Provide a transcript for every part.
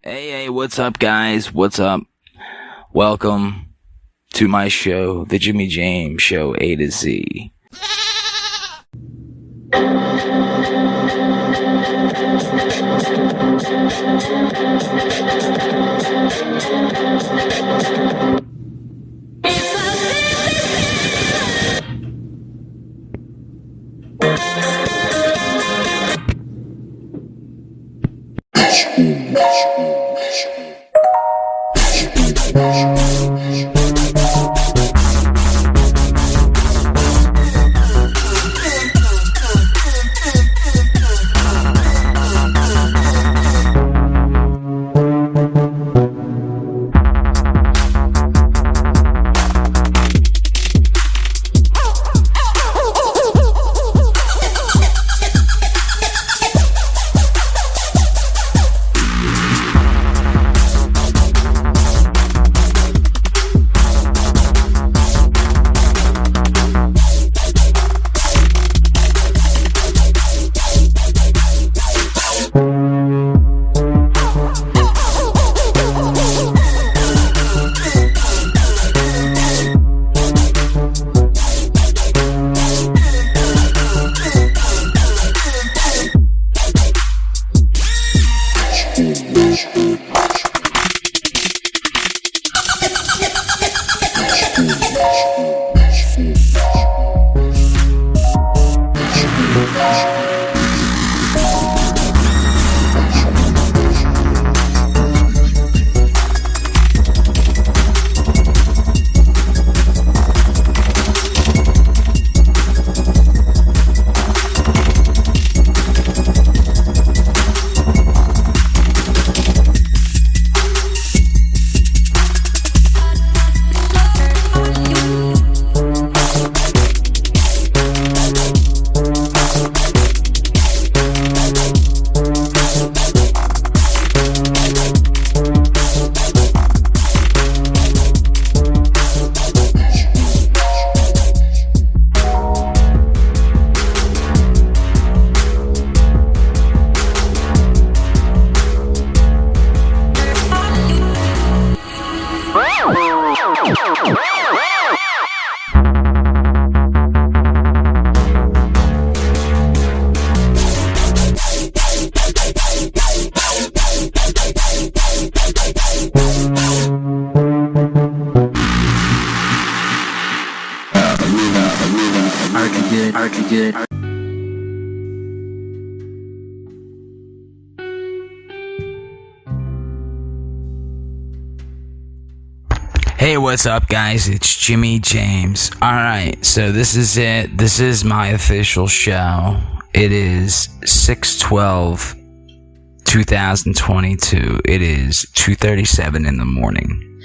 Hey, what's up, guys? What's up? Welcome to my show, The Jimmy James Show, A to Z. Hey, what's up, guys? It's Jimmy James. Alright, so this is it. This is my official show. It is 6/12/2022. It is 2:37 in the morning.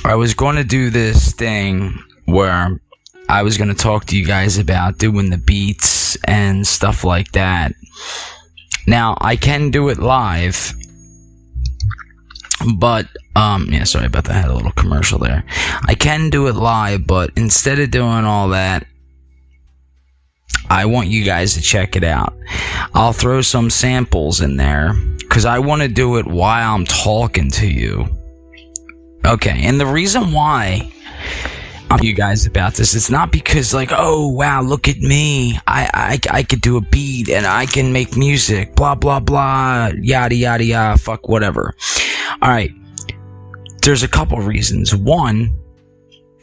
I was going to do this thing where I was going to talk to you guys about doing the beats and stuff like that. Now, I can do it live, but yeah, sorry about that. I had a little commercial there. I can do it live, but instead of doing all that, I want you guys to check it out. I'll throw some samples in there because I want to do it while I'm talking to you. Okay, and the reason why I'm you guys about this, it's not because like, oh wow, look at me, I could do a beat and I can make music, blah blah blah, yada yada yada, fuck whatever. All right. There's a couple reasons. One,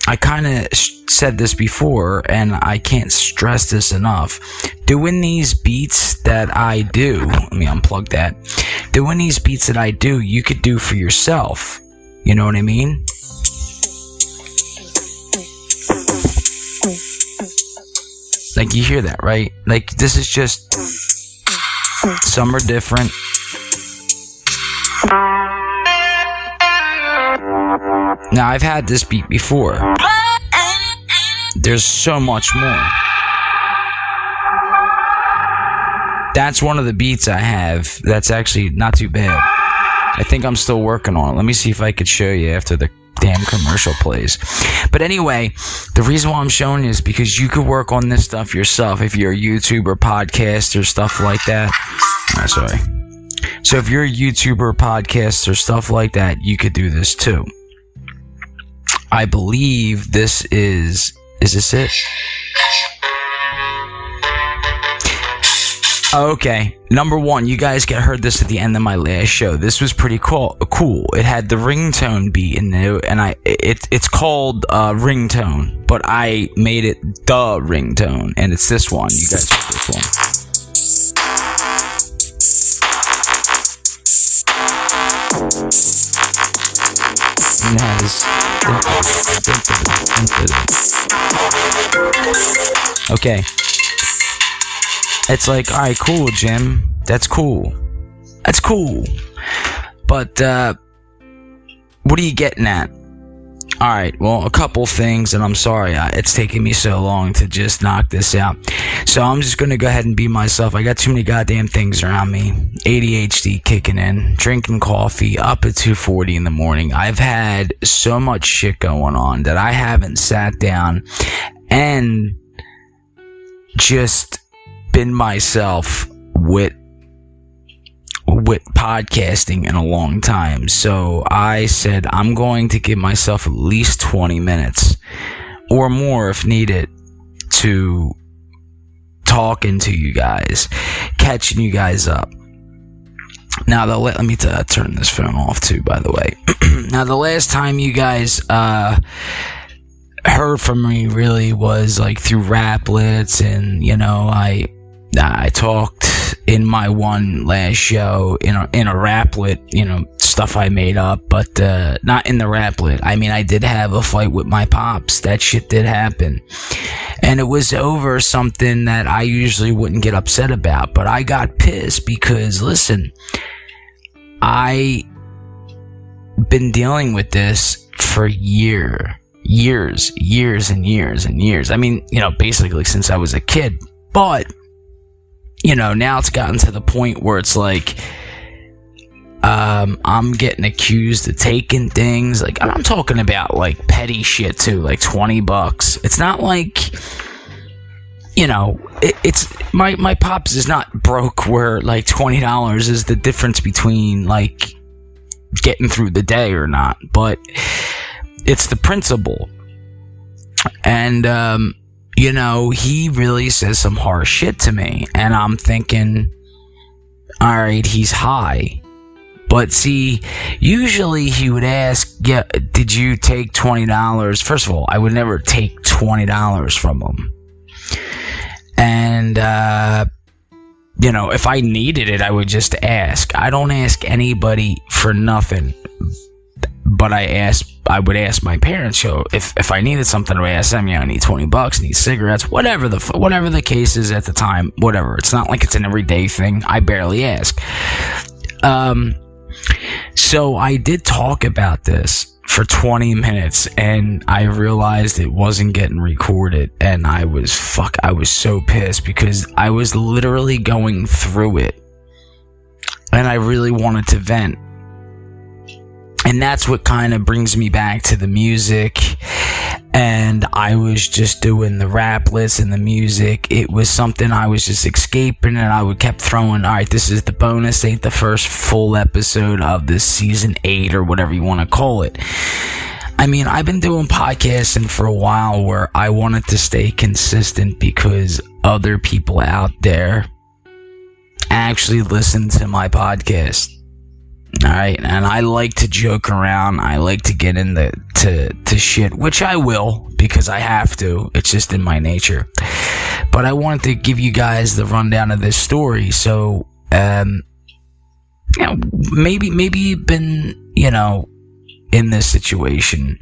I kind of said this before, and I can't stress this enough. Doing these beats that I do, let me unplug that. Doing these beats that I do, you could do for yourself. You know what I mean? Like, you hear that, right? Like, this is just, some are different. Now, I've had this beat before. There's so much more. That's one of the beats I have. That's actually not too bad. I think I'm still working on it. Let me see if I could show you after the damn commercial plays. But anyway, the reason why I'm showing you is because you could work on this stuff yourself if you're a YouTuber, podcaster, stuff like that. Oh, sorry. So if you're a YouTuber, podcaster, stuff like that, you could do this too. I believe this is this it? Okay, number one, you guys heard this at the end of my last show. This was pretty cool. It had the ringtone beat in there, and it's called ringtone, but I made it the ringtone, and it's this one. You guys heard this one. And it has okay. It's like, alright, cool, Jim. That's cool. That's cool. But, what are you getting at? Alright, well, a couple things, and I'm sorry, it's taking me so long to just knock this out. So I'm just gonna go ahead and be myself. I got too many goddamn things around me. ADHD kicking in, drinking coffee, up at 2:40 in the morning. I've had so much shit going on that I haven't sat down and just been myself with podcasting in a long time. So I said I'm going to give myself at least 20 minutes or more if needed to talking to you guys, catching you guys up. Now let me turn this phone off too, by the way. Now the last time you guys heard from me really was like through Raplets, and you know I talked in my one last show in a Raplet, you know, stuff I made up, but not in the Raplet. I mean, I did have a fight with my pops. That shit did happen, and it was over something that I usually wouldn't get upset about, but I got pissed because, listen, I been dealing with this for years and years. I mean, you know, basically since I was a kid, but you know, now it's gotten to the point where it's like, I'm getting accused of taking things. Like, I'm talking about like petty shit too, like $20. It's not like, you know, it's my pops is not broke where like $20 is the difference between like getting through the day or not, but it's the principle. And you know, he really says some harsh shit to me, and I'm thinking, alright, he's high. But see, usually he would ask, yeah, did you take $20? First of all, I would never take $20 from him. And, you know, if I needed it, I would just ask. I don't ask anybody for nothing. But I would ask my parents, so if I needed something, I would ask them, you know, I need $20, need cigarettes, whatever the case is at the time, whatever. It's not like it's an everyday thing. I barely ask. So I did talk about this for 20 minutes, and I realized it wasn't getting recorded, and I was so pissed because I was literally going through it, and I really wanted to vent. And that's what kind of brings me back to the music. And I was just doing the Raplets and the music. It was something I was just escaping, and I would kept throwing, alright, this is the bonus, ain't the first full episode of this season 8 or whatever you want to call it. I mean, I've been doing podcasting for a while where I wanted to stay consistent because other people out there actually listen to my podcast. Alright, and I like to joke around. I like to get into shit, which I will, because I have to. It's just in my nature. But I wanted to give you guys the rundown of this story. So, you know, maybe you've been, you know, in this situation.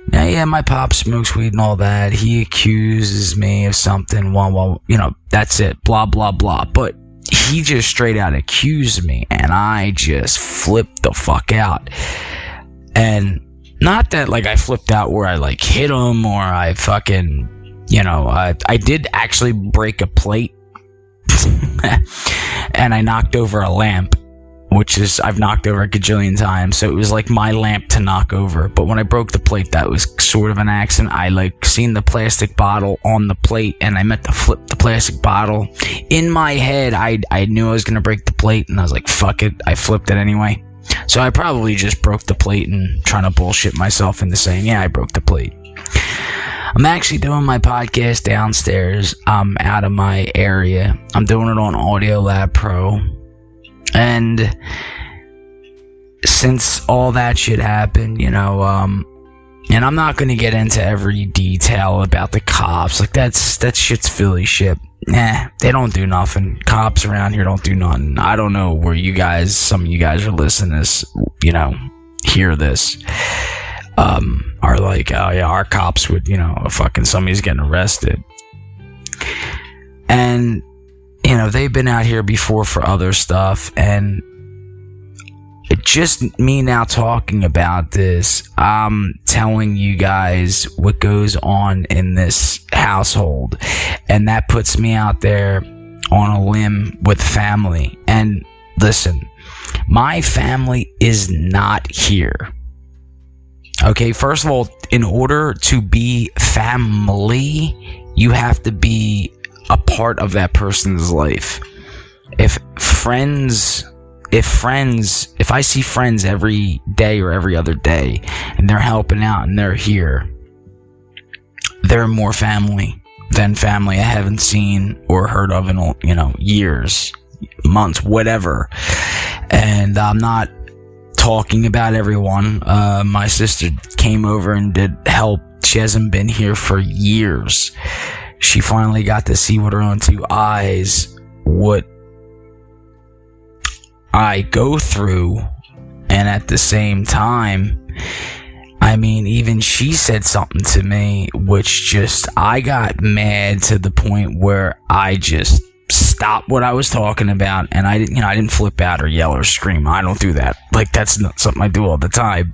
Now, yeah, my pop smokes weed and all that. He accuses me of something. Well, you know, that's it. Blah, blah, blah. But he just straight out accused me, and I just flipped the fuck out. And not that like I flipped out where I like hit him or I fucking, you know, I did actually break a plate and I knocked over a lamp. which is I've knocked over a gajillion times, so it was like my lamp to knock over. But when I broke the plate, that was sort of an accident. I like seen the plastic bottle on the plate, and I meant to flip the plastic bottle. In my head, I knew I was gonna break the plate, and I was like, fuck it, I flipped it anyway. So I probably just broke the plate and trying to bullshit myself into saying, yeah, I broke the plate. I'm actually doing my podcast downstairs. I'm out of my area. I'm doing it on Audio Lab Pro. And since all that shit happened, and I'm not going to get into every detail about the cops. Like, that shit's Philly shit. Nah, they don't do nothing. Cops around here don't do nothing. I don't know where some of you guys are listening to this, hear this. Are like, oh yeah, our cops would, fucking somebody's getting arrested. And, they've been out here before for other stuff, and it just me now talking about this, I'm telling you guys what goes on in this household, and that puts me out there on a limb with family. And listen, my family is not here. Okay, first of all, in order to be family, you have to be a part of that person's life. If I see friends every day or every other day, and they're helping out and they're here, they're more family than family I haven't seen or heard of in, years, months, whatever. And I'm not talking about everyone. My sister came over and did help. She hasn't been here for years. She finally got to see with her own two eyes what I go through, and at the same time, even she said something to me which I got mad to the point where I just stopped what I was talking about, and I didn't flip out or yell or scream. I don't do that. Like, that's not something I do all the time.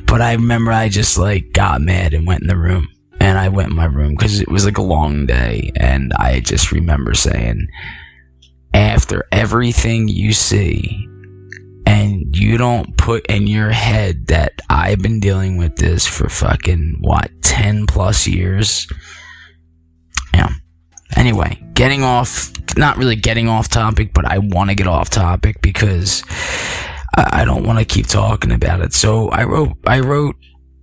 But I remember I just got mad and went in the room. And I went in my room because it was a long day, and I just remember saying, after everything you see, and you don't put in your head that I've been dealing with this for 10 plus years. Yeah. Anyway, not really getting off topic, but I want to get off topic because I don't want to keep talking about it. So I wrote,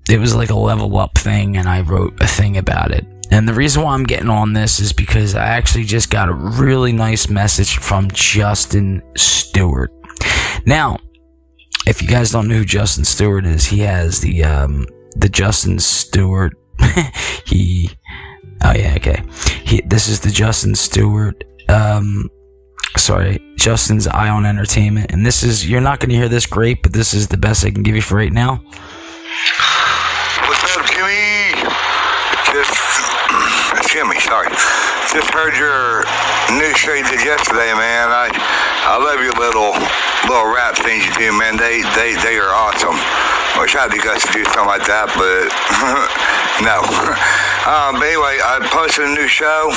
it was like a level up thing, and I wrote a thing about it. And the reason why I'm getting on this is because I actually just got a really nice message from Justin Stewart. Now, if you guys don't know who Justin Stewart is, he has the Justin Stewart. This is the Justin Stewart. Justin's Eye on Entertainment, and this is, you're not going to hear this great, but this is the best I can give you for right now. What's up, Jimmy? Jimmy, sorry. Just heard your new show you did yesterday, man. I love your little rap things you do, man. They are awesome. Wish I had the guts to do something like that, but no. But anyway, I posted a new show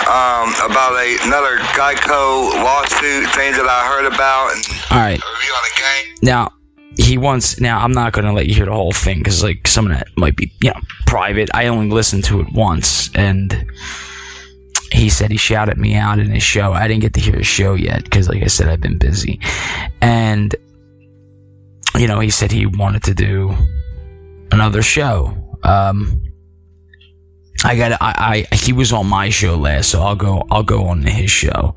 about another Geico lawsuit thing that I heard about. And all right. A review on the game. Now, I'm not going to let you hear the whole thing because, some of that might be, private. I only listened to it once, and he said he shouted me out in his show. I didn't get to hear his show yet because, like I said, I've been busy. And, he said he wanted to do another show. He was on my show last, so I'll go on his show.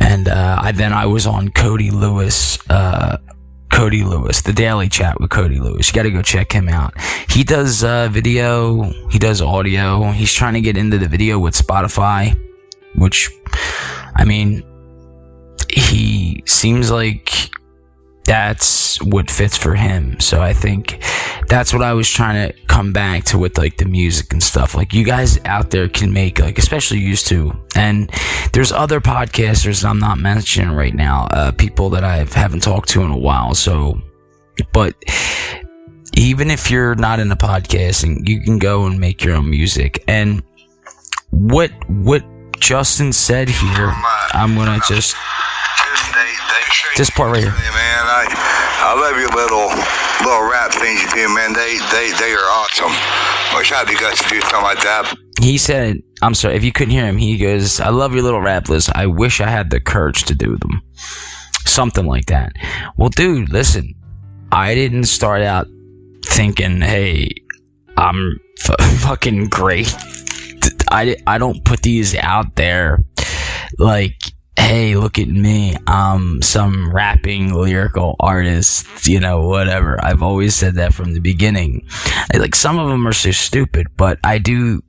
And I was on Cody Lewis, The Daily Chat with Cody Lewis. You got to go check him out. He does video, he does audio. He's trying to get into the video with Spotify, which, he seems like that's what fits for him. So I think that's what I was trying to come back to with the music and stuff. You guys out there can make, especially used to, and there's other podcasters that I'm not mentioning right now, people that I haven't talked to in a while. So, but even if you're not into podcasting, you can go and make your own music. And what Justin said here, I'm gonna just This part right here. Hey, man, I love your little rap things you do, man. They are awesome. Wish I had the guts to do something like that. He said, I'm sorry, if you couldn't hear him, he goes, I love your little rap list. I wish I had the courage to do them. Something like that. Well, dude, listen, I didn't start out thinking, hey, I'm fucking great. I don't put these out there like, hey, look at me, I'm some rapping lyrical artist, you know, whatever. I've always said that from the beginning. Like, some of them are so stupid, but I do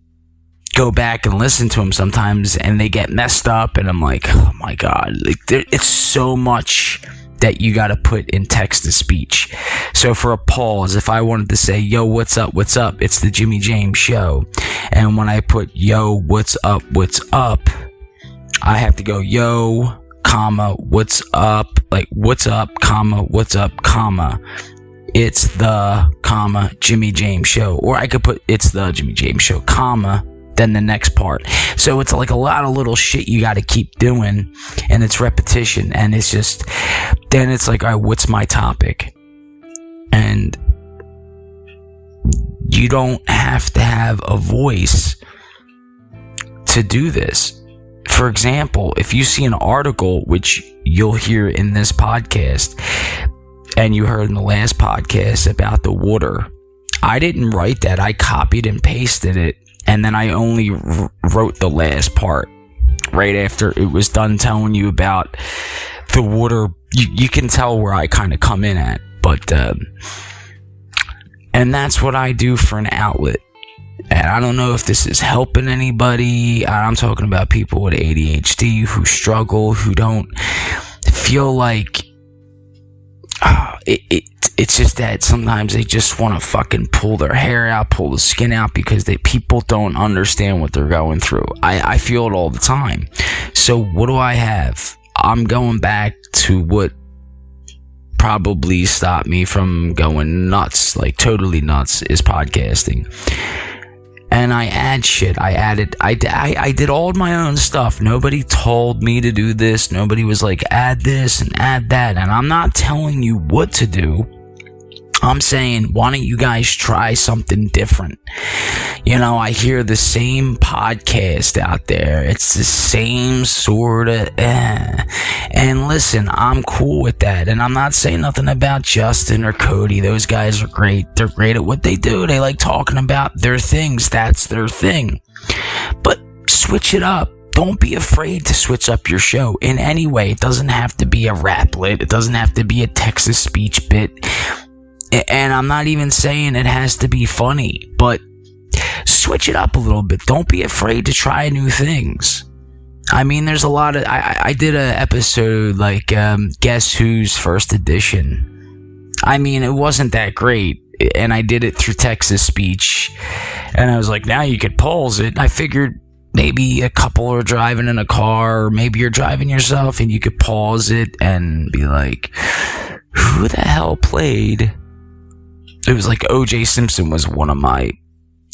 go back and listen to them sometimes, and they get messed up, and I'm like, oh my god, like, it's so much that you got to put in text to speech. So for a pause, if I wanted to say, yo, what's up, it's the Jimmy James Show, and when I put yo, what's up, I have to go yo, comma, what's up, like, what's up, comma, it's the, comma, Jimmy James Show. Or I could put it's the Jimmy James Show, comma, then the next part. So it's like a lot of little shit you got to keep doing, and it's repetition, and it's just, then it's like, all right, what's my topic? And you don't have to have a voice to do this. For example, if you see an article, which you'll hear in this podcast, and you heard in the last podcast about the water, I didn't write that. I copied and pasted it, and then I only wrote the last part right after it was done telling you about the water. You can tell where I kind of come in at, but and that's what I do for an outlet. And I don't know if this is helping anybody. I'm talking about people with ADHD who struggle, who don't feel like it's just that sometimes they just want to fucking pull their hair out, pull the skin out, because people don't understand what they're going through. I feel it all the time. So what do I have? I'm going back to what probably stopped me from going nuts, like totally nuts, is podcasting. And I add shit. I did all of my own stuff. Nobody told me to do this. Nobody was like, add this and add that. And I'm not telling you what to do. I'm saying, why don't you guys try something different? You know, I hear the same podcast out there. It's the same sort of And listen, I'm cool with that. And I'm not saying nothing about Justin or Cody. Those guys are great. They're great at what they do. They like talking about their things. That's their thing. But switch it up. Don't be afraid to switch up your show in any way. It doesn't have to be a raplet. It doesn't have to be a text-to-speech bit. And I'm not even saying it has to be funny, but switch it up a little bit. Don't be afraid to try new things. I mean, there's a lot of... I did an episode like Guess Who's First Edition. I mean, it wasn't that great, and I did it through text-to-speech, and I was like, now you could pause it. I figured maybe a couple are driving in a car, or maybe you're driving yourself, and you could pause it and be like, who the hell played... It was like O.J. Simpson was one of my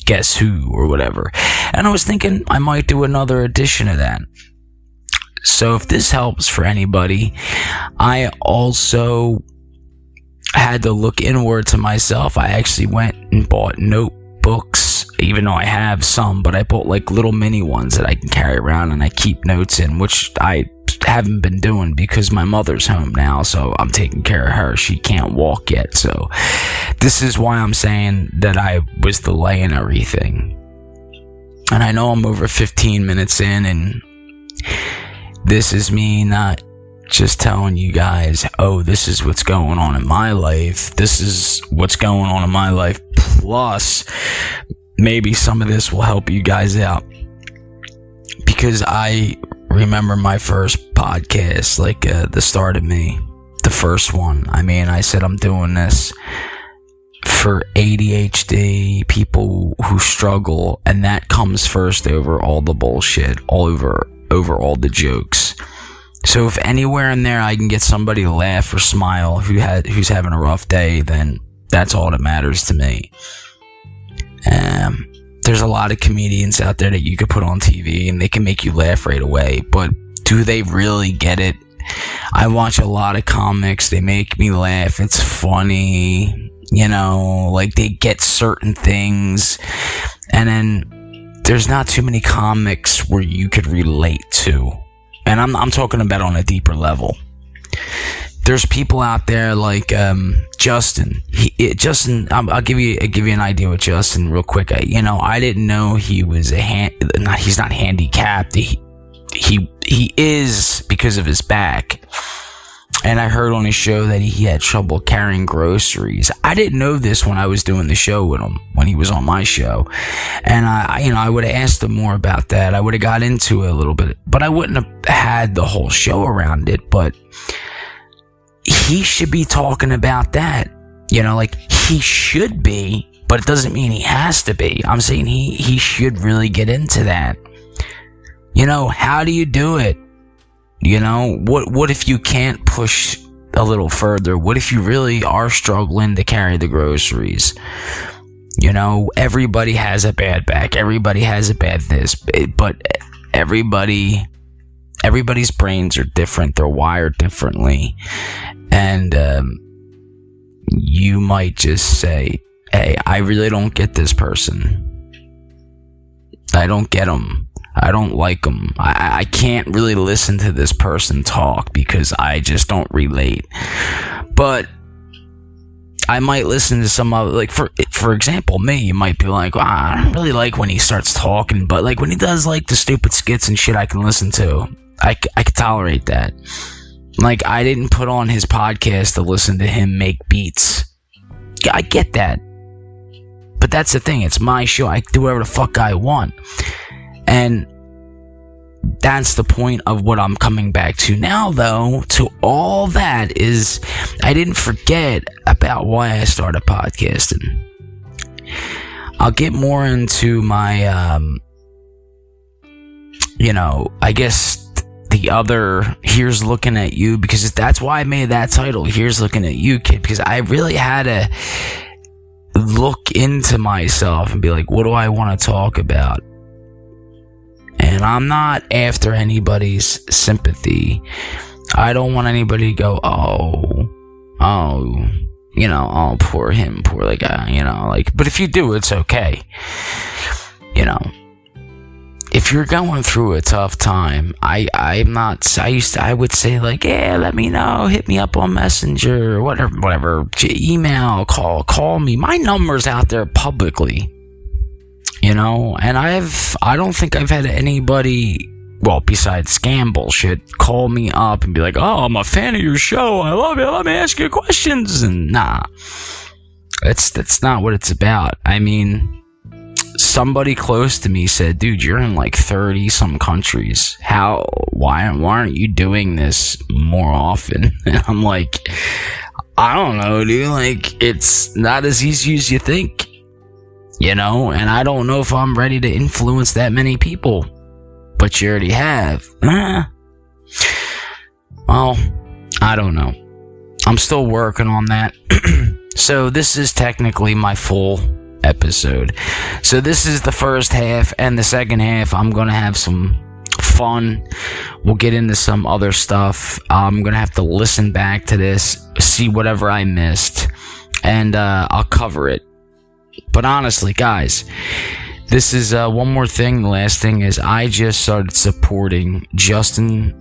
Guess Who or whatever. And I was thinking I might do another edition of that. So if this helps for anybody, I also had to look inward to myself. I actually went and bought notebooks, even though I have some, but I bought like little mini ones that I can carry around and I keep notes in, which I haven't been doing because my mother's home now, so I'm taking care of her. She can't walk yet, so this is why I'm saying that I was delaying everything. And I know I'm over 15 minutes in, and this is me not just telling you guys, oh, this is what's going on in my life. This is what's going on in my life, plus maybe some of this will help you guys out. Because I remember my first podcast, like the start of me, the first one. I mean, I said I'm doing this for ADHD, people who struggle, and that comes first over all the bullshit, over all the jokes. So if anywhere in there I can get somebody to laugh or smile who's having a rough day, then that's all that matters to me. There's a lot of comedians out there that you could put on TV and they can make you laugh right away, but do they really get it? I watch a lot of comics. They make me laugh. It's funny. You know, like they get certain things. And then there's not too many comics where you could relate to. And I'm talking about on a deeper level. There's people out there like Justin. I'll give you an idea with Justin real quick. I didn't know he was he's not handicapped. He is because of his back. And I heard on his show that he had trouble carrying groceries. I didn't know this when I was doing the show with him, when he was on my show. And I would have asked him more about that. I would have got into it a little bit, but I wouldn't have had the whole show around it. But he should be talking about that. Like he should be, but it doesn't mean he has to be. I'm saying he should really get into that. How do you do it? What if you can't push a little further? What if you really are struggling to carry the groceries? Everybody has a bad back. Everybody has a bad this. But everybody's brains are different. They're wired differently. And you might just say, hey, I really don't get this person. I don't get them. I don't like them. I can't really listen to this person talk because I just don't relate. But I might listen to some other, like for example, me. You might be like, I don't really like when he starts talking, but like when he does like the stupid skits and shit, I can listen to. I can tolerate that. Like I didn't put on his podcast to listen to him make beats. Yeah, I get that. But that's the thing. It's my show. I do whatever the fuck I want. And that's the point of what I'm coming back to now, though. To all that is, I didn't forget about why I started podcasting. I'll get more into my, I guess the other, here's looking at you, because that's why I made that title, Here's Looking at You, Kid, because I really had to look into myself and be like, what do I want to talk about? And I'm not after anybody's sympathy. I don't want anybody to go, oh, poor him, poor the guy, but if you do, it's okay. If you're going through a tough time, I would say like, yeah, let me know, hit me up on Messenger, whatever, email, call me. My number's out there publicly. And I don't think I've had anybody, well, besides scam bullshit, call me up and be like, oh, I'm a fan of your show, I love it, let me ask you questions. And nah, that's not what it's about. I mean, somebody close to me said, dude, you're in like 30 some countries. Why aren't you doing this more often? And I'm like, I don't know, dude. Like, it's not as easy as you think. And I don't know if I'm ready to influence that many people. But you already have. Well, I don't know. I'm still working on that. So this is technically my full episode. So this is the first half, and the second half I'm going to have some fun. We'll get into some other stuff. I'm going to have to listen back to this, see whatever I missed, and I'll cover it. But honestly, guys, this is one more thing. The last thing is I just started supporting Justin's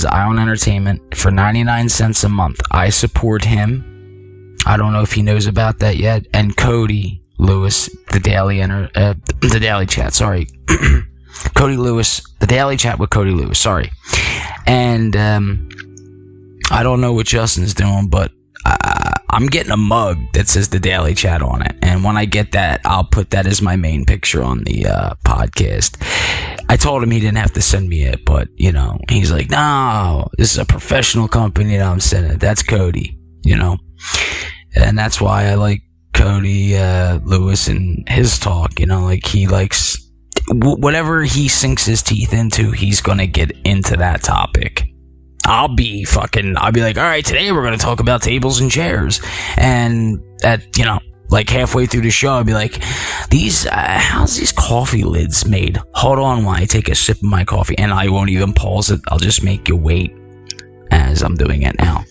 Island Entertainment for 99 cents a month. I support him. I don't know if he knows about that yet. And Cody Lewis, the Daily Chat, sorry. Cody Lewis, the Daily Chat with Cody Lewis, sorry. And I don't know what Justin's doing, but I'm getting a mug that says the Daily Chat on it, and when I get that, I'll put that as my main picture on the podcast. I told him he didn't have to send me it, but he's like, no, this is a professional company that I'm sending it. That's Cody, and that's why I like Cody Lewis and his talk. Like he likes whatever he sinks his teeth into, he's gonna get into that topic. I'll be like, all right, today we're going to talk about tables and chairs. And at, like halfway through the show, I'll be like, how's these coffee lids made? Hold on while I take a sip of my coffee. And I won't even pause it. I'll just make you wait. as I'm doing it now.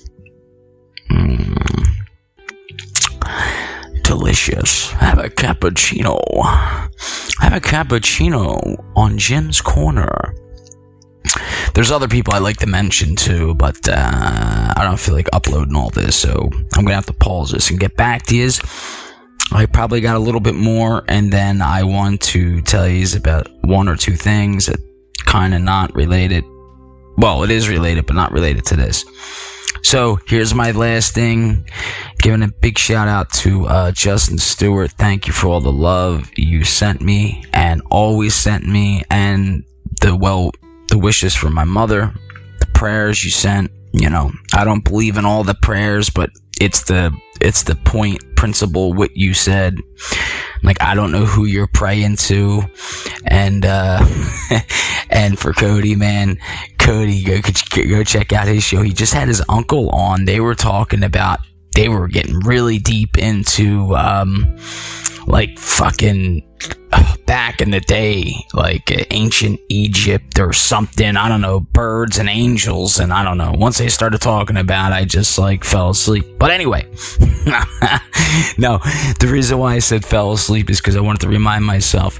Delicious. Have a cappuccino. Have a cappuccino on Jim's Corner. There's other people I like to mention too, but I don't feel like uploading all this, so I'm gonna have to pause this and get back to you. I probably got a little bit more, and then I want to tell you about one or two things that kind of not related. Well, it is related, but not related to this. So here's my last thing. Giving a big shout out to Justin Stewart. Thank you for all the love you sent me and always sent me, and the wishes for my mother, the prayers you sent. You know, I don't believe in all the prayers, but it's the principle what you said. Like, I don't know who you're praying to, and and for Cody, man, Cody, go check out his show. He just had his uncle on. They were talking about, they were getting really deep into like fucking back in the day, like ancient Egypt or something. I don't know, birds and angels, and I don't know. Once they started talking about it, I just like fell asleep. But anyway, no, the reason why I said fell asleep is because I wanted to remind myself.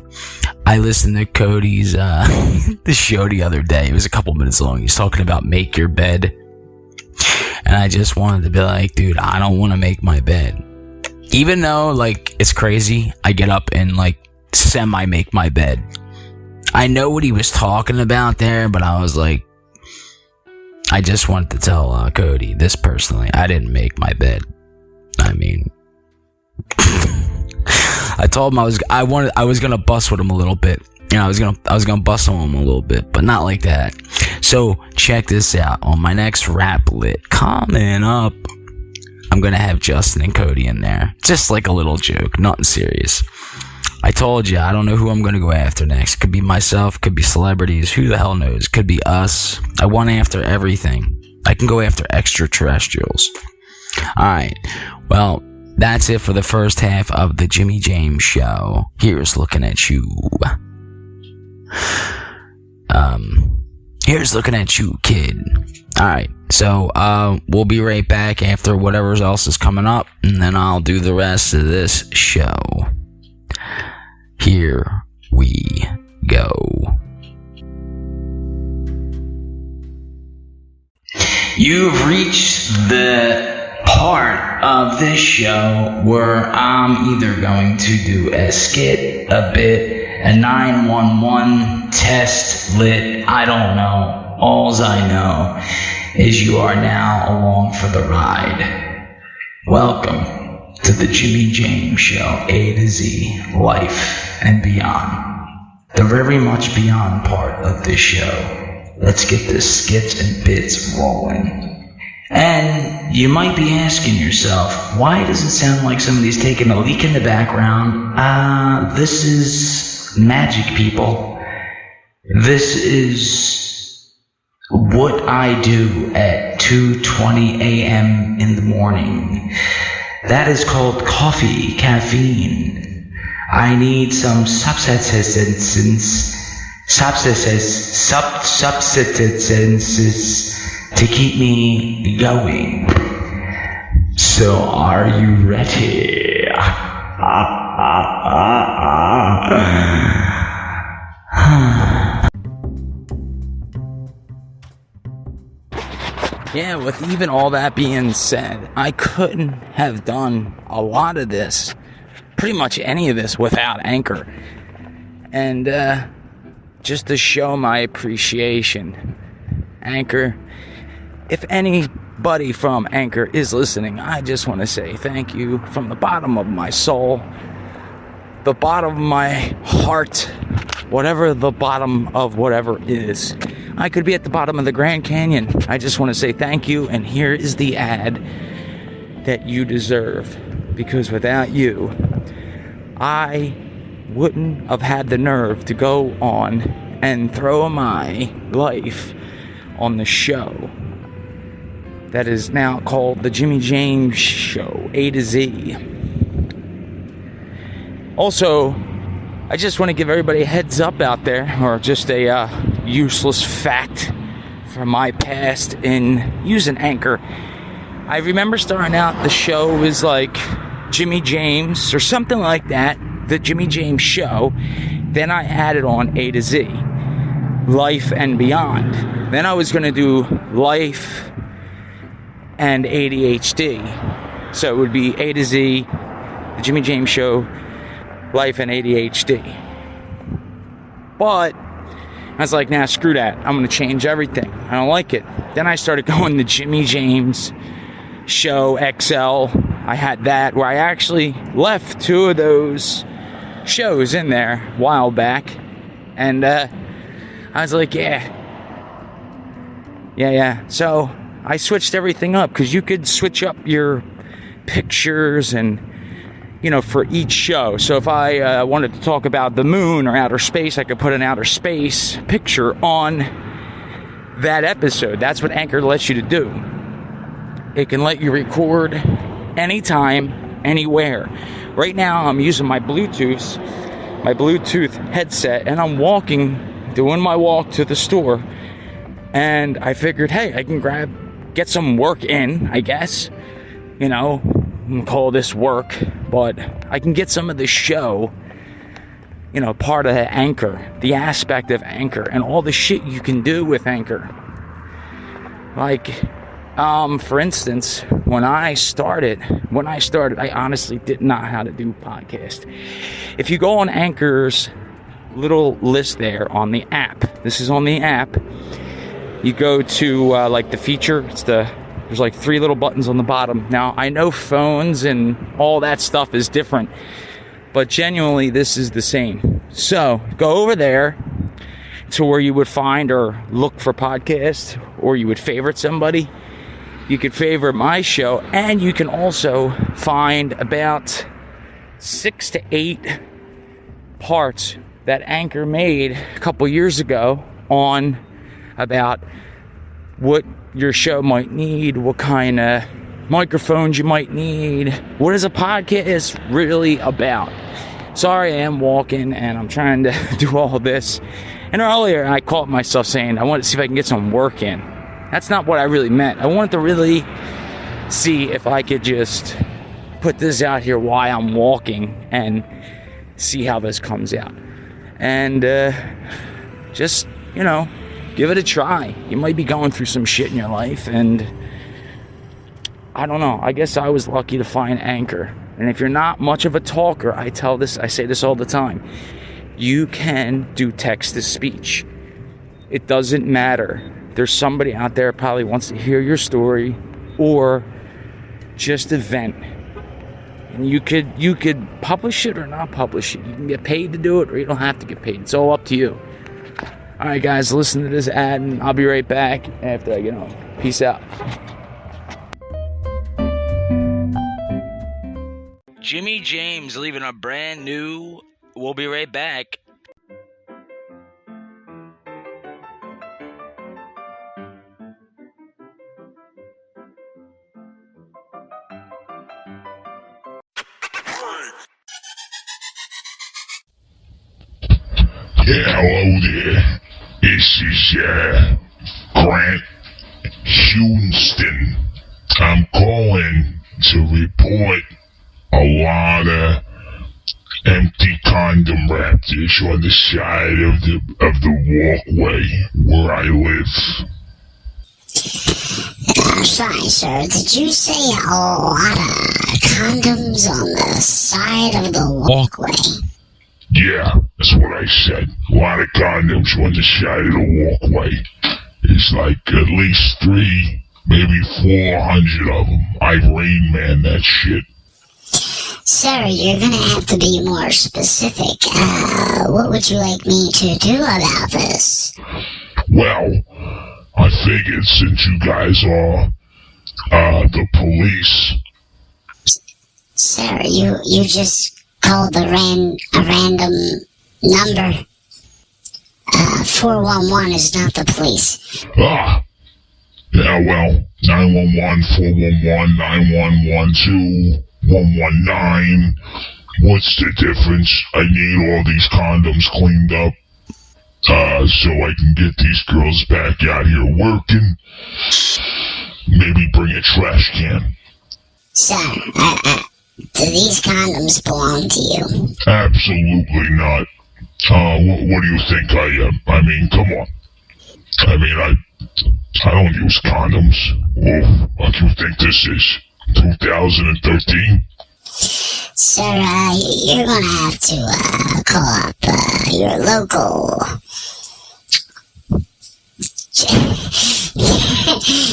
I listened to Cody's the show the other day. It was a couple minutes long. He's talking about make your bed, and I just wanted to be like, dude, I don't want to make my bed. Even though, like, it's crazy, I get up and, like, semi-make my bed. I know what he was talking about there, but I was like, I just wanted to tell Cody this personally. I didn't make my bed. I mean, I told him I was gonna bust with him a little bit. You know, I was gonna bust on him a little bit, but not like that. So check this out. On my next rap lit coming up, I'm gonna have Justin and Cody in there. Just like a little joke, nothing serious. I told you, I don't know who I'm gonna go after next. Could be myself, could be celebrities, who the hell knows? Could be us. I want after everything. I can go after extraterrestrials. Alright, well, that's it for the first half of the Jimmy James Show. Here's looking at you. Here's looking at you, kid. Alright, so we'll be right back after whatever else is coming up, and then I'll do the rest of this show. Here we go. You've reached the part of this show where I'm either going to do a skit, a bit, a 911 test lit, I don't know. Alls I know is you are now along for the ride. Welcome to the Jimmy James Show, A to Z, life and beyond. The very much beyond part of this show. Let's get the skits and bits rolling. And you might be asking yourself, why does it sound like somebody's taking a leak in the background? This is magic, people. This is what I do at 2:20 a.m. in the morning. That is called coffee, caffeine. I need some substances to keep me going. So are you ready? Yeah, with even all that being said, I couldn't have done a lot of this, pretty much any of this, without Anchor. And just to show my appreciation, Anchor, if anybody from Anchor is listening, I just want to say thank you from the bottom of my soul, the bottom of my heart, whatever the bottom of whatever is. I could be at the bottom of the Grand Canyon. I just want to say thank you, and here is the ad that you deserve. Because without you, I wouldn't have had the nerve to go on and throw my life on the show that is now called the Jimmy James Show, A to Z. Also, I just want to give everybody a heads up out there, or just a useless fact from my past in using Anchor. I remember starting out, the show was like Jimmy James or something like that, the Jimmy James Show. Then I added on A to Z, Life and Beyond. Then I was going to do Life and ADHD. So it would be A to Z, the Jimmy James Show, Life and ADHD. But I was like, nah, screw that. I'm going to change everything. I don't like it. Then I started going to Jimmy James Show XL. I had that where I actually left 2 of those shows in there a while back. And I was like, yeah. So I switched everything up because you could switch up your pictures and, you know, for each show. So if I wanted to talk about the moon or outer space, I could put an outer space picture on that episode. That's what Anchor lets you to do. It can let you record anytime, anywhere. Right now, I'm using my Bluetooth headset, and I'm doing my walk to the store. And I figured, hey, I can get some work in, I guess. You know, I'm gonna call this work, but I can get some of the show, you know, part of Anchor, the aspect of Anchor, and all the shit you can do with Anchor. Like, for instance, when I started, I honestly didn't know how to do podcast. If you go on Anchor's little list there on the app, this is on the app, you go to, like, the feature, there's like 3 little buttons on the bottom. Now, I know phones and all that stuff is different, but genuinely, this is the same. So, go over there to where you would find or look for podcasts, or you would favorite somebody. You could favorite my show, and you can also find about 6 to 8 parts that Anchor made a couple years ago on about what your show might need, what kind of microphones you might need, what is a podcast really about. Sorry, I am walking and I'm trying to do all this. And earlier I caught myself saying I wanted to see if I can get some work in. That's not what I really meant. I wanted to really see if I could just put this out here while I'm walking and see how this comes out. And just, you know, give it a try. You might be going through some shit in your life, and I don't know. I guess I was lucky to find Anchor. And if you're not much of a talker, I say this all the time. You can do text to speech. It doesn't matter. There's somebody out there probably wants to hear your story or just a vent. And you could publish it or not publish it. You can get paid to do it, or you don't have to get paid. It's all up to you. All right, guys, listen to this ad, and I'll be right back after I get home. Peace out. Jimmy James leaving a brand new. We'll be right back. Yeah, hello there. This is, Grant Houston. I'm calling to report a lot of empty condom wrappers on the side of the walkway where I live. I'm sorry, sir. Did you say a lot of condoms on the side of the walkway? Yeah, that's what I said. A lot of condoms on the side of the walkway. It's like at least 3, maybe 400 of them. I've Rain Man that shit. Sir, you're gonna have to be more specific. What would you like me to do about this? Well, I figured since you guys are, the police. Sir, you just called a random number. 411 is not the police. Ah. Yeah, well, 911, 411, 9112, 119. What's the difference? I need all these condoms cleaned up. so I can get these girls back out here working. Maybe bring a trash can. Sir, do these condoms belong to you? Absolutely not. What do you think I am? I mean, come on. I mean, I don't use condoms. Oh, what do you think this is? 2013? Sir, you're gonna have to call up your local.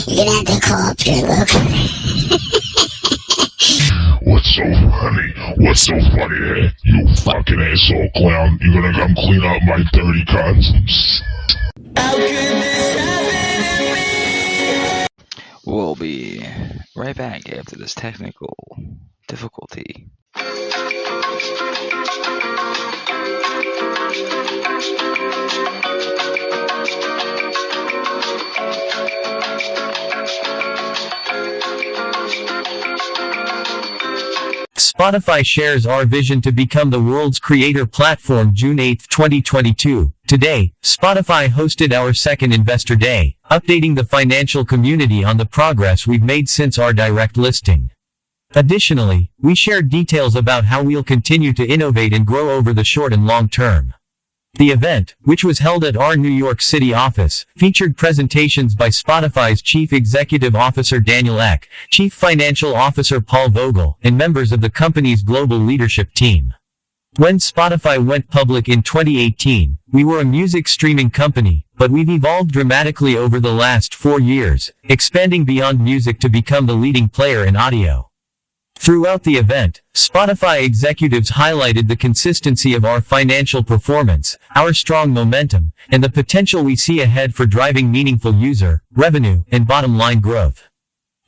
You're gonna have to call up your local. What's so funny? What's so funny, eh? You fucking asshole clown. You gonna come clean up my dirty condoms? We'll be right back after this technical difficulty. Spotify shares our vision to become the world's creator platform June 8, 2022. Today, Spotify hosted our second Investor Day, updating the financial community on the progress we've made since our direct listing. Additionally, we shared details about how we'll continue to innovate and grow over the short and long term. The event, which was held at our New York City office, featured presentations by Spotify's Chief Executive Officer Daniel Ek, Chief Financial Officer Paul Vogel, and members of the company's global leadership team. When Spotify went public in 2018, we were a music streaming company, but we've evolved dramatically over the last 4 years, expanding beyond music to become the leading player in audio. Throughout the event, Spotify executives highlighted the consistency of our financial performance, our strong momentum, and the potential we see ahead for driving meaningful user, revenue, and bottom-line growth.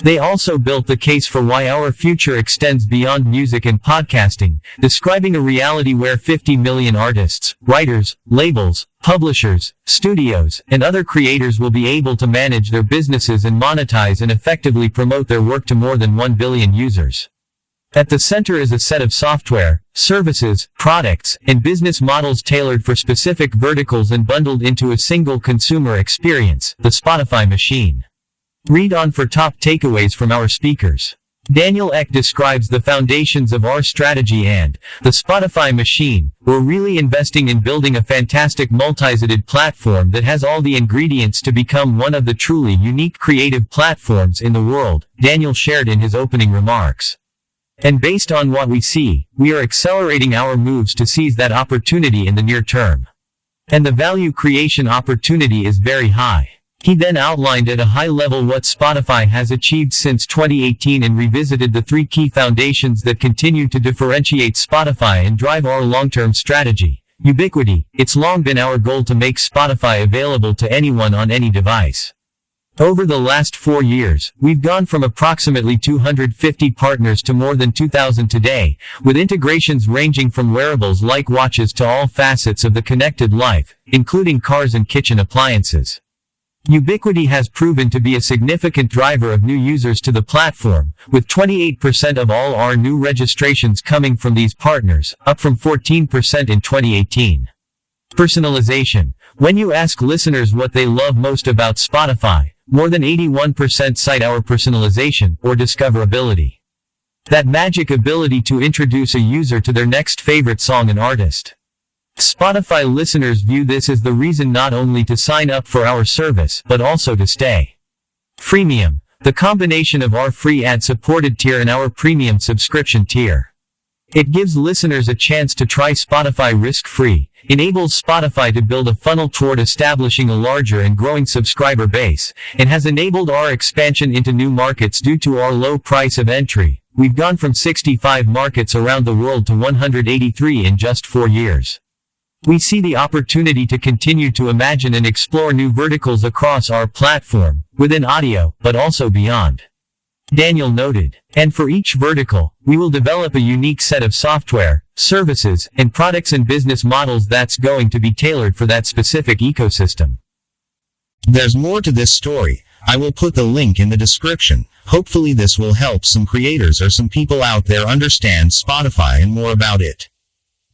They also built the case for why our future extends beyond music and podcasting, describing a reality where 50 million artists, writers, labels, publishers, studios, and other creators will be able to manage their businesses and monetize and effectively promote their work to more than 1 billion users. At the center is a set of software, services, products, and business models tailored for specific verticals and bundled into a single consumer experience, the Spotify machine. Read on for top takeaways from our speakers. Daniel Ek describes the foundations of our strategy and the Spotify machine. We're really investing in building a fantastic multi-sided platform that has all the ingredients to become one of the truly unique creative platforms in the world, Daniel shared in his opening remarks. And based on what we see, we are accelerating our moves to seize that opportunity in the near term. And the value creation opportunity is very high. He then outlined at a high level what Spotify has achieved since 2018 and revisited the 3 key foundations that continue to differentiate Spotify and drive our long-term strategy. Ubiquity. It's long been our goal to make Spotify available to anyone on any device. Over the last 4 years, we've gone from approximately 250 partners to more than 2,000 today, with integrations ranging from wearables like watches to all facets of the connected life, including cars and kitchen appliances. Ubiquity has proven to be a significant driver of new users to the platform, with 28% of all our new registrations coming from these partners, up from 14% in 2018. Personalization. When you ask listeners what they love most about Spotify, more than 81% cite our personalization, or discoverability. That magic ability to introduce a user to their next favorite song and artist. Spotify listeners view this as the reason not only to sign up for our service, but also to stay. Freemium. The combination of our free ad-supported tier and our premium subscription tier. It gives listeners a chance to try Spotify risk-free, enables Spotify to build a funnel toward establishing a larger and growing subscriber base, and has enabled our expansion into new markets due to our low price of entry. We've gone from 65 markets around the world to 183 in just 4 years. We see the opportunity to continue to imagine and explore new verticals across our platform, within audio, but also beyond. Daniel noted. And for each vertical, we will develop a unique set of software, services, and products and business models that's going to be tailored for that specific ecosystem. There's more to this story. I will put the link in the description. Hopefully this will help some creators or some people out there understand Spotify and more about it.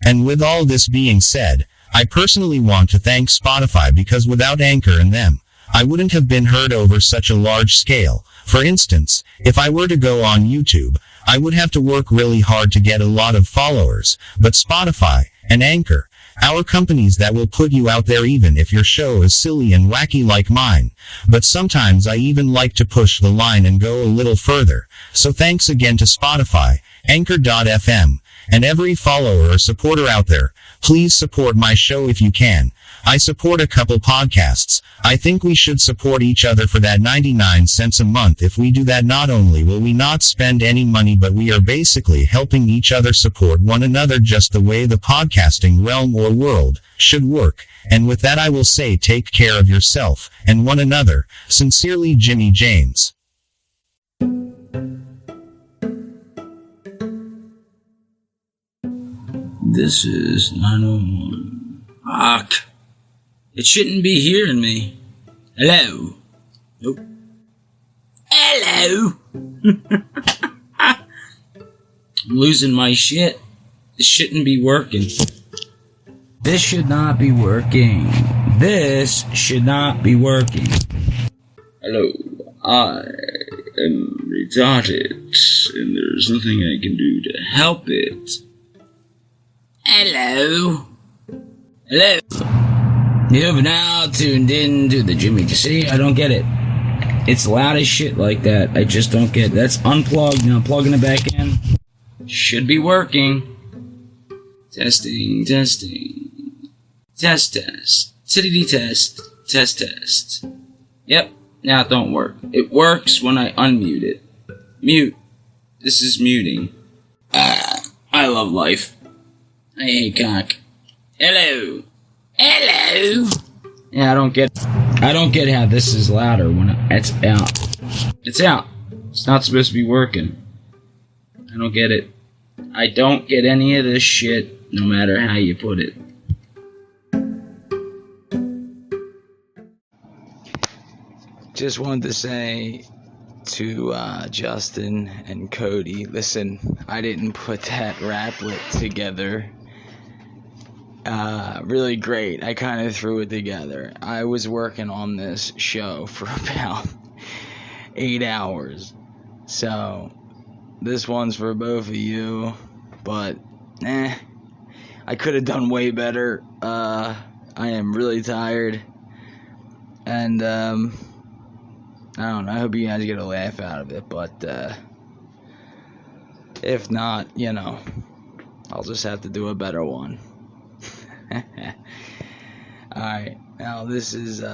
And with all this being said, I personally want to thank Spotify because without Anchor and them, I wouldn't have been heard over such a large scale. For instance, if I were to go on YouTube, I would have to work really hard to get a lot of followers, but Spotify and Anchor, our companies that will put you out there even if your show is silly and wacky like mine. But sometimes I even like to push the line and go a little further. So thanks again to Spotify, Anchor.fm, and every follower or supporter out there. Please support my show if you can. I support a couple podcasts. I think we should support each other for that 99 cents a month. If we do that, not only will we not spend any money, but we are basically helping each other support one another, just the way the podcasting realm or world should work. And with that, I will say take care of yourself and one another. Sincerely, Jimmy James. This is 901. Fuck. It shouldn't be hearing me. Hello? Nope. Hello? I'm losing my shit. This shouldn't be working. This should not be working. This should not be working. Hello, I am retarded, and there's nothing I can do to help it. Hello? Hello? You have now tuned in to the Jimmy. See, I don't get it. It's loud as shit like that. I just don't get it. That's unplugged. Now plugging it back in. Should be working. Testing, testing. Test, test. Titty test. Test, test. Yep. Now it don't work. It works when I unmute it. Mute. This is muting. I love life. I hate cock. Hello. Hello. Yeah, I don't get how this is louder when it's out. It's out. It's not supposed to be working. I don't get it. I don't get any of this shit, no matter how you put it. Just wanted to say to Justin and Cody, listen, I didn't put that raplet together. Really great. I kind of threw it together. I was working on this show for about 8 hours. So, this one's for both of you. But, I could have done way better. I am really tired. And, I don't know. I hope you guys get a laugh out of it. But, if not, I'll just have to do a better one. Alright, now this is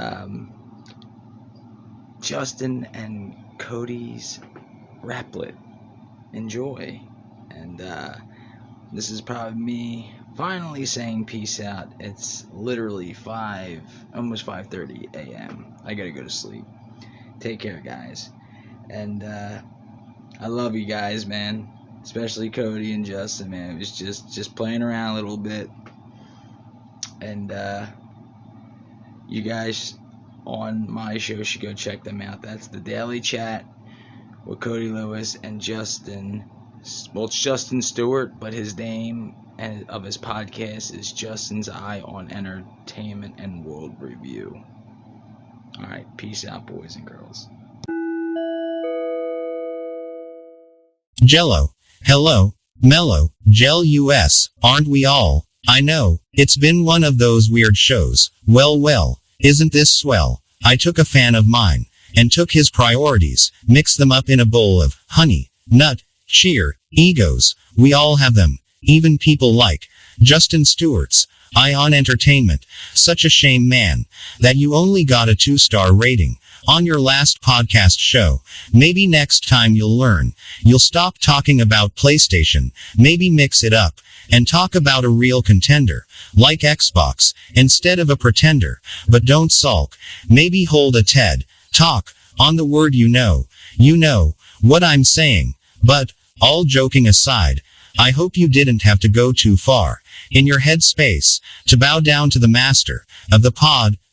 Justin and Cody's raplet. Enjoy. And this is probably me finally saying peace out. It's literally almost 5:30 a.m. I gotta go to sleep. Take care, guys. And I love you guys, man. Especially Cody and Justin, man. It was just playing around a little bit. And you guys on my show should go check them out. That's the Daily Chat with Cody Lewis and Justin. Well, it's Justin Stewart, but his name of his podcast is Justin's Eye on Entertainment and World Review. Alright, peace out, boys and girls. Jello. Hello. Mellow. Gel US. Aren't we all? I know. It's been one of those weird shows. Well, isn't this swell? I took a fan of mine, and took his priorities, mixed them up in a bowl of honey, nut, cheer, egos. We all have them. Even people like Justin Stewart's Eye on Entertainment. Such a shame, man, that you only got a 2-star rating on your last podcast show. Maybe next time you'll learn. You'll stop talking about PlayStation, maybe mix it up, and talk about a real contender, like Xbox, instead of a pretender. But don't sulk. Maybe hold a TED talk on the word you know what I'm saying. But, all joking aside, I hope you didn't have to go too far in your headspace to bow down to the master of the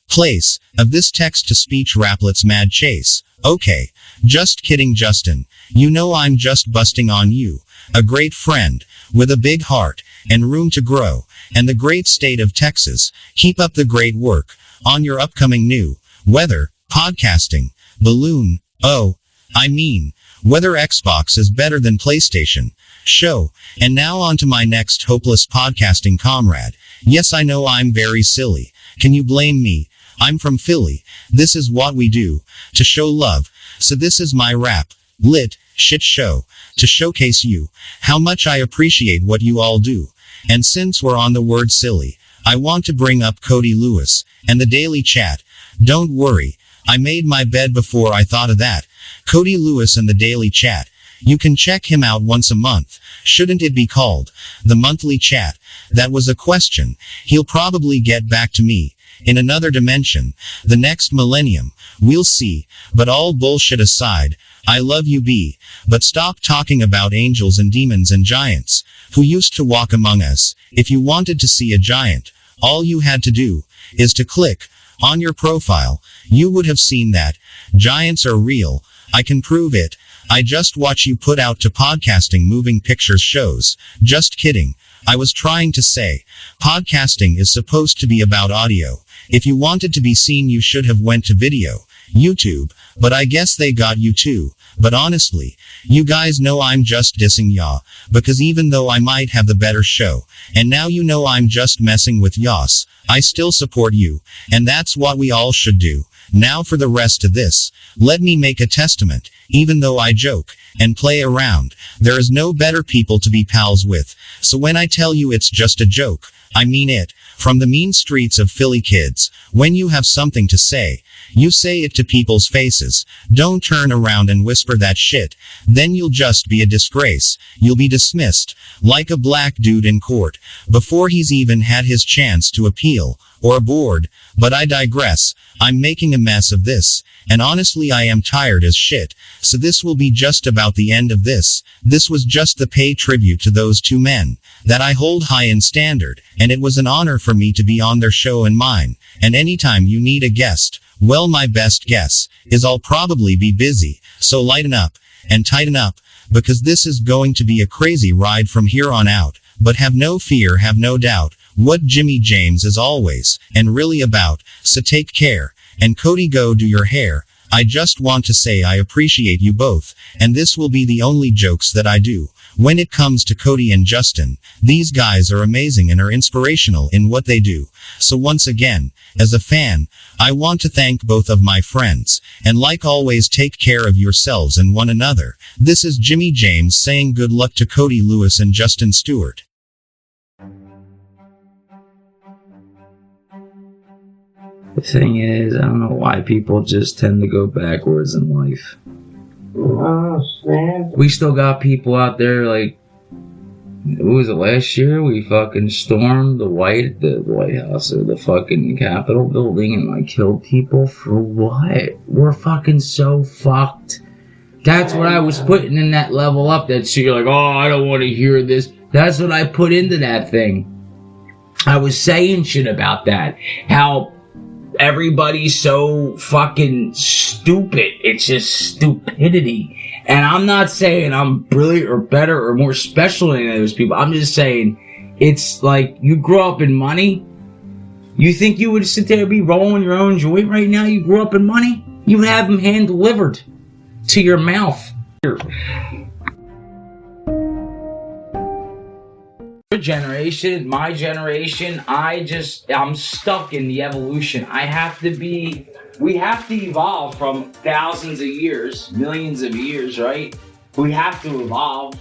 place of this text-to-speech raplet's mad chase. Okay, just kidding, Justin. I'm just busting on you. A great friend with a big heart and room to grow. and the great state of Texas. Keep up the great work on your upcoming new weather podcasting balloon. Oh, I mean, whether Xbox is better than PlayStation show. And now on to my next hopeless podcasting comrade. Yes, I know I'm very silly. Can you blame me? I'm from Philly. This is what we do to show love. So this is my rap lit shit show to showcase you how much I appreciate what you all do. And since we're on the word silly, I want to bring up Cody Lewis and the Daily Chat. Don't worry, I made my bed before I thought of that. Cody Lewis and the Daily Chat. You can check him out once a month. Shouldn't it be called the Monthly Chat? That was a question. He'll probably get back to me in another dimension, the next millennium. We'll see. But all bullshit aside, I love you, B. But stop talking about angels and demons and giants who used to walk among us. If you wanted to see a giant, all you had to do is to click on your profile. You would have seen that. Giants are real. I can prove it. I just watch you put out to podcasting moving pictures shows. Just kidding. I was trying to say, podcasting is supposed to be about audio. If you wanted to be seen, you should have went to video, YouTube, but I guess they got you too. But honestly, you guys know I'm just dissing ya, because even though I might have the better show, and now you know I'm just messing with yas, I still support you, and that's what we all should do. Now for the rest of this, let me make a testament. Even though I joke and play around, there is no better people to be pals with. So when I tell you it's just a joke, I mean it. From the mean streets of Philly kids, when you have something to say, you say it to people's faces. Don't turn around and whisper that shit. Then you'll just be a disgrace. You'll be dismissed, like a black dude in court, before he's even had his chance to appeal, or board. But I digress. I'm making a mess of this, and honestly I am tired as shit. So this will be just about the end of this. This was just the pay tribute to those two men that I hold high in standard, and it was an honor for me to be on their show and mine. And anytime you need a guest, well, my best guess is I'll probably be busy. So lighten up and tighten up, because this is going to be a crazy ride from here on out. But have no fear, have no doubt, what Jimmy James is always and really about. So take care, and Cody, go do your hair. I just want to say I appreciate you both, and this will be the only jokes that I do. When it comes to Cody and Justin, these guys are amazing and are inspirational in what they do. So once again, as a fan, I want to thank both of my friends, and like always, take care of yourselves and one another. This is Jimmy James saying good luck to Cody Lewis and Justin Stewart. The thing is, I don't know why people just tend to go backwards in life. We still got people out there like, what was it, last year? We fucking stormed the White House or the fucking Capitol building and like killed people for what? We're fucking so fucked. That's what I was putting in that level up. That so you're like, oh, I don't want to hear this. That's what I put into that thing. I was saying shit about that. How everybody's so fucking stupid. It's just stupidity. And I'm not saying I'm brilliant or better or more special than those people. I'm just saying it's like you grew up in money. You think you would sit there and be rolling your own joint right now? You grew up in money? You would have them hand delivered to your mouth. Your generation, my generation, I'm stuck in the evolution. We have to evolve from thousands of years, millions of years, right? We have to evolve.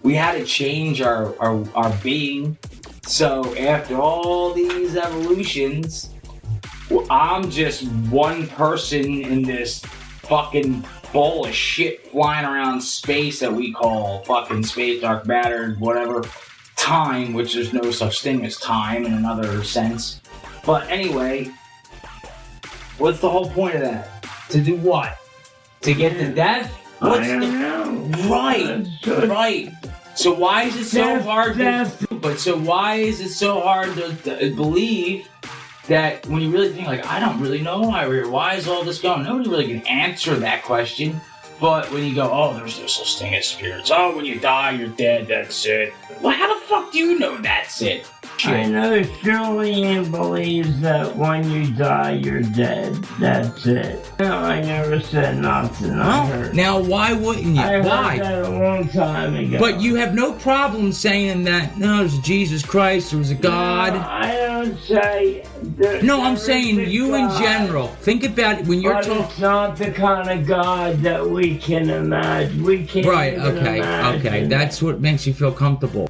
We had to change our being. So after all these evolutions, I'm just one person in this fucking bowl of shit flying around space that we call fucking space, dark matter, whatever. Time, which there's no such thing as time in another sense. But anyway, what's the whole point of that? To do what? To get to death? Right. So why is it so hard why is it so hard to believe that when you really think like, I don't really know why is all this going? Nobody really can answer that question. But when you go, oh, there's no such thing as spirits. Oh, when you die, you're dead, that's it. Well, how the fuck do you know that's it? I know Julian believes that when you die, you're dead. That's it. No, I never said nothing. I heard. Now, why wouldn't you? I Why? heard that a long time ago. But you have no problem saying that, no, there's Jesus Christ, there was a God. No, I don't say... No, I'm saying you in God, general. Think about it when you're talking... It's not the kind of God that we can imagine. We can't even imagine. Okay. That's what makes you feel comfortable.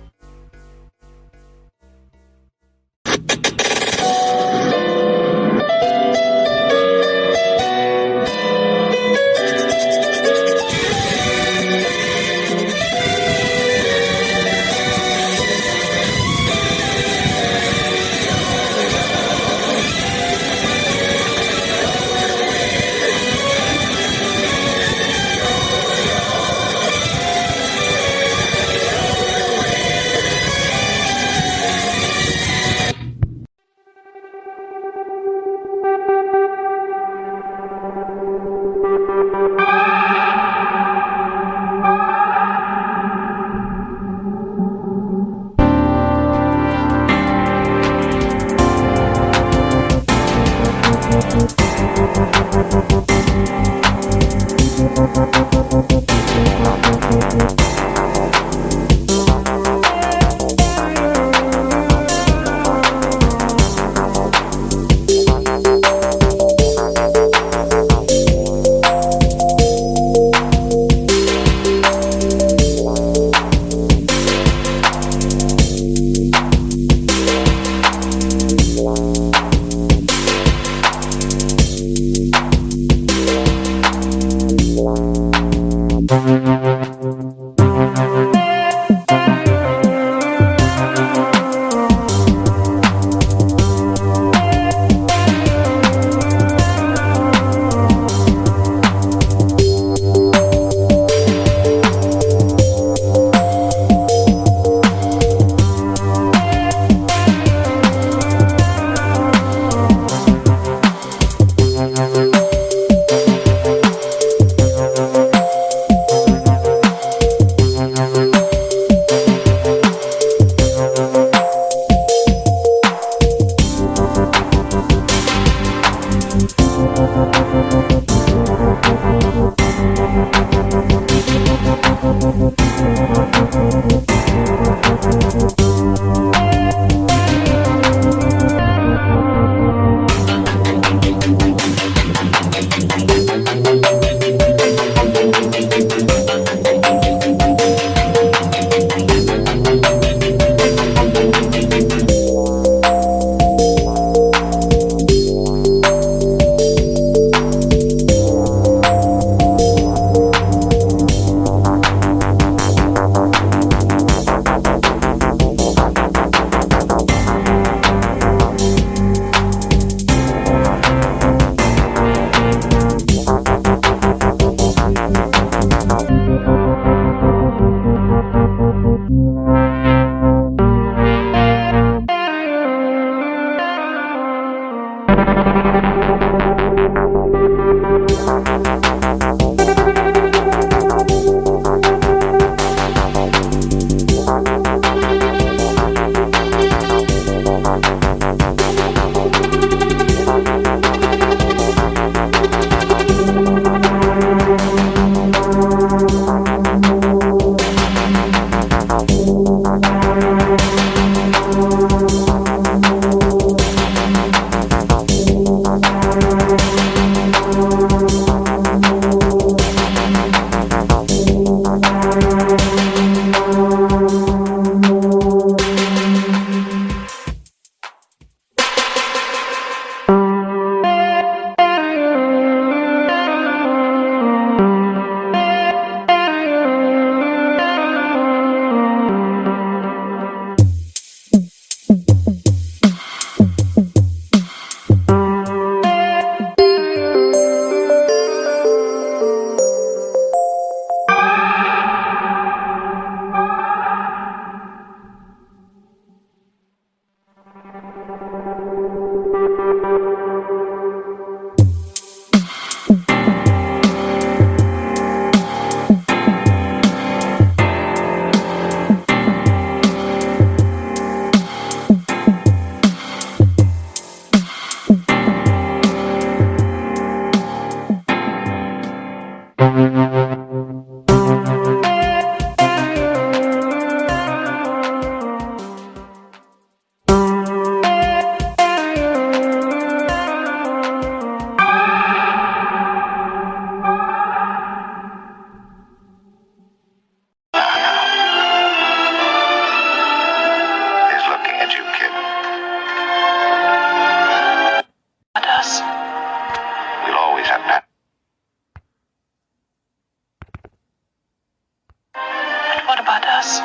not us.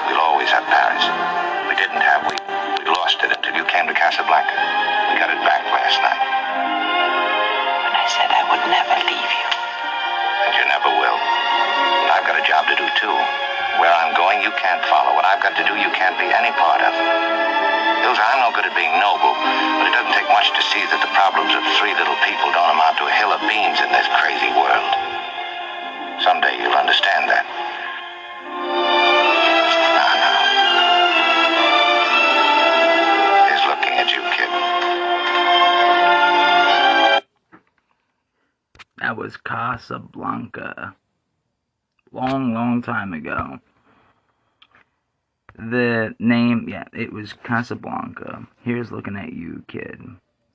We'll always have Paris. We didn't have, we lost it until you came to Casablanca. We got it back last night. When I said I would never leave you. And you never will. And I've got a job to do too. Where I'm going, you can't follow. What I've got to do, you can't be any part of. Ilsa, I'm no good at being noble, but it doesn't take much to see that the problems of three little people don't amount to a hill of beans in this crazy world. Someday you'll understand that. No. He's looking at you, kid. That was Casablanca. Long time ago. The name, yeah, it was Casablanca. Here's Looking at You, Kid.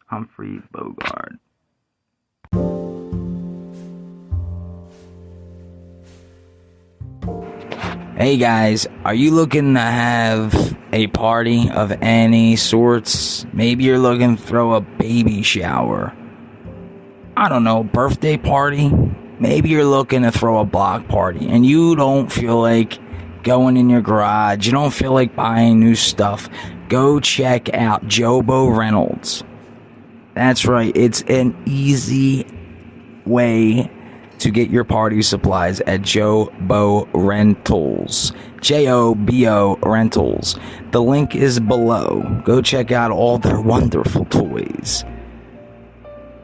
Humphrey Bogart. Hey guys, are you looking to have a party of any sorts? Maybe you're looking to throw a baby shower. I don't know, birthday party? Maybe you're looking to throw a block party and you don't feel like going in your garage. You don't feel like buying new stuff. Go check out Jobo Reynolds. That's right. It's an easy way to get your party supplies at Jobo Rentals. Jobo Rentals. The link is below. Go check out all their wonderful toys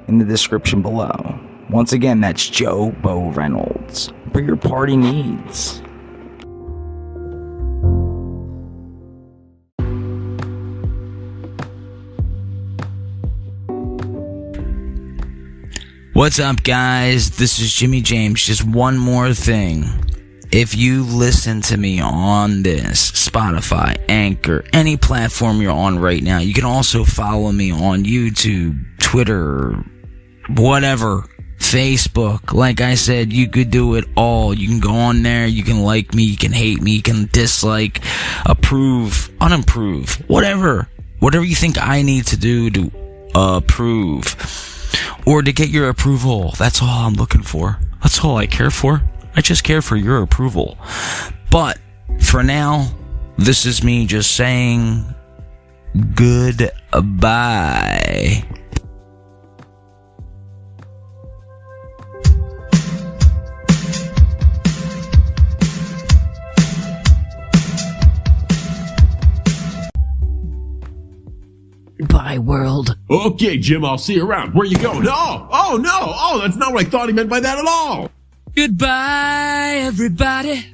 in the description below. Once again, that's Jobo Reynolds for your party needs. What's up, guys? This is Jimmy James. Just one more thing. If you listen to me on this, Spotify, Anchor, any platform you're on right now, you can also follow me on YouTube, Twitter, whatever, Facebook. Like I said, you could do it all. You can go on there, you can like me, you can hate me, you can dislike, approve, unapprove, whatever you think I need to do to approve or to get your approval. That's all I'm looking for. That's all I care for. I just care for your approval. But for now, this is me just saying goodbye. Bye, world. Okay, Jim, I'll see you around. Where you going? Oh, no. Oh, that's not what I thought he meant by that at all. Goodbye, everybody.